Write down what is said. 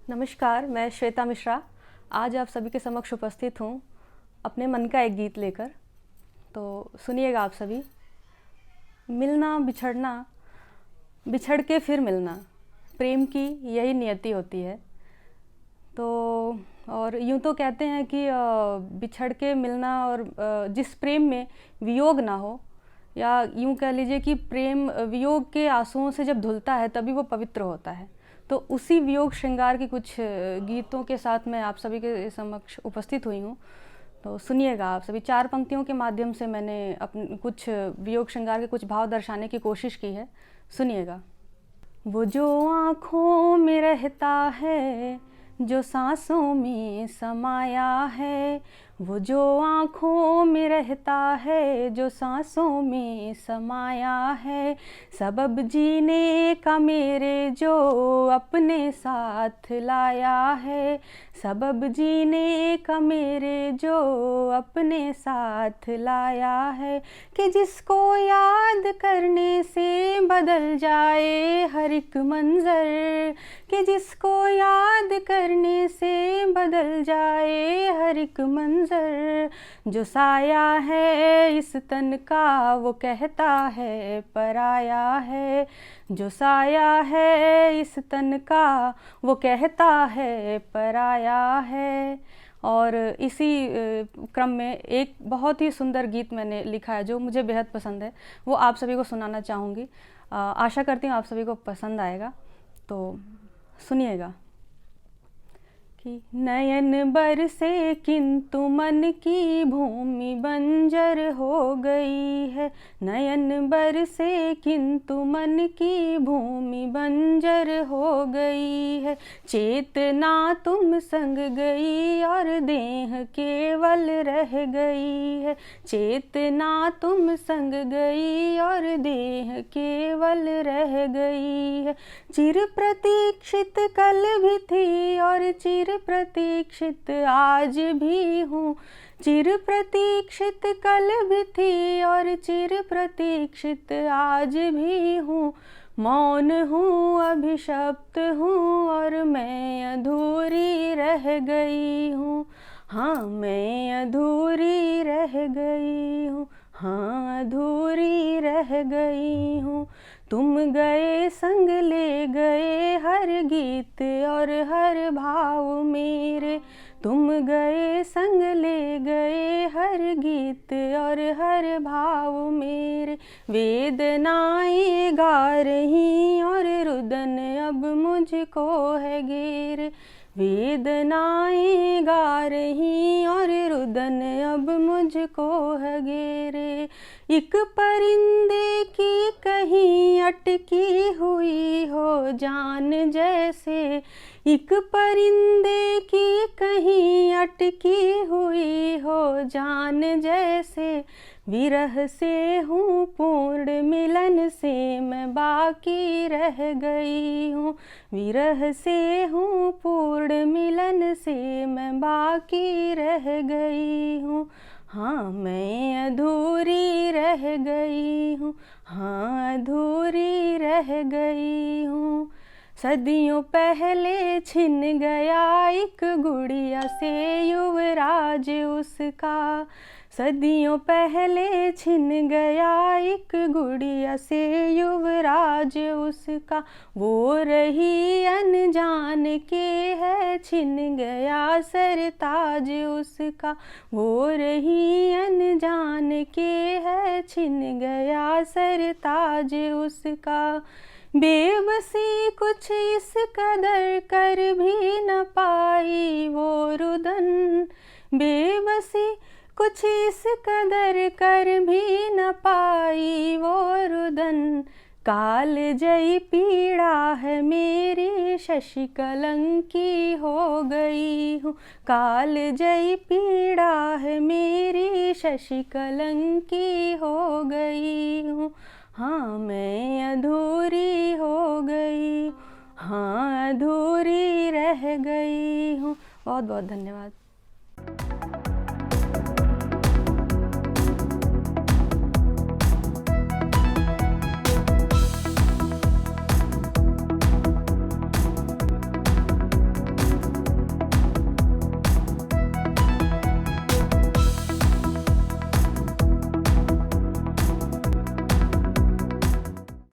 नमस्कार, मैं श्वेता मिश्रा। आज आप सभी के समक्ष उपस्थित हूँ अपने मन का एक गीत लेकर। तो सुनिएगा आप सभी। मिलना बिछड़ना, बिछड़ के फिर मिलना, प्रेम की यही नियति होती है। तो और यूँ तो कहते हैं कि बिछड़ के मिलना और जिस प्रेम में वियोग ना हो, या यूँ कह लीजिए कि प्रेम वियोग के आंसुओं से जब धुलता है तभी वो पवित्र होता है। तो उसी वियोग श्रृंगार के कुछ गीतों के साथ मैं आप सभी के समक्ष उपस्थित हुई हूँ। तो सुनिएगा आप सभी। 4 पंक्तियों के माध्यम से मैंने अपने कुछ वियोग श्रृंगार के कुछ भाव दर्शाने की कोशिश की है। सुनिएगा। वो जो आँखों में रहता है, जो सांसों में समाया है, वो जो आँखों में रहता है, जो सांसों में समाया है, सबब जीने का मेरे जो अपने साथ लाया है, सबब जीने का मेरे जो अपने साथ लाया है, कि जिसको याद करने से बदल जाए हर एक मंजर, कि जिसको याद करने से बदल जाए हर एक मंजर, जो साया है इस तन का वो कहता है पराया है, जो साया है इस तन का वो कहता है पराया है। और इसी क्रम में एक बहुत ही सुंदर गीत मैंने लिखा है जो मुझे बेहद पसंद है, वो आप सभी को सुनाना चाहूँगी। आशा करती हूँ आप सभी को पसंद आएगा। तो सुनिएगा कि नयन बरसे किंतु मन की भूमि बंजर हो गई है, नयन बरसे किंतु मन की भूमि बंजर हो गई है, चेतना तुम संग गई और देह केवल रह गई है, चेतना तुम संग गई और देह केवल रह गई है, चिर प्रतीक्षित कल भी थी और चिर प्रतीक्षित आज भी हूँ, चिर प्रतीक्षित कल भी थी और चिर प्रतीक्षित आज भी हूँ, मौन हूँ अभिशप्त हूँ और मैं अधूरी रह गई हूँ, हाँ मैं अधूरी रह गई हूँ, हाँ अधूरी रह गई हूँ। तुम गए संग ले गए हर गीत और हर भाव मेरे, तुम गए संग ले गए हर गीत और हर भाव मेरे, वेदनाएं गा रही और रुदन अब मुझको है घेरे, वेदनाएं गा रही और रुदन अब मुझको है घेरे, एक परिंदे की कहीं अटकी हुई हो जान जैसे, एक परिंदे की कहीं अटकी हुई हो जान जैसे, विरह से हूँ पूर्ण मिलन से मैं बाकी रह गई हूँ, विरह से हूँ पूर्ण मिलन से मैं बाकी रह गई हूँ, हाँ मैं अधूरी रह गई हूँ, हाँ अधूरी रह गई हूँ। सदियों पहले छिन गया एक गुड़िया से युवराज उसका, सदियों पहले छिन गया एक गुड़िया से युवराज उसका, वो रही अनजान के है छिन गया सरताज उसका, वो रही अनजान के है छिन गया सरताज उसका, बेबसी कुछ इस कदर कर भी न पाई वो रुदन, बेबसी कुछ इस कदर कर भी न पाई वो रुदन, काल जयी पीड़ा है मेरी शशि कलंकी हो गई हूँ, काल जयी पीड़ा है मेरी शशि कलंकी हो गई हूँ, हाँ मैं अधूरी हो गई, हाँ अधूरी रह गई हूँ। बहुत बहुत धन्यवाद।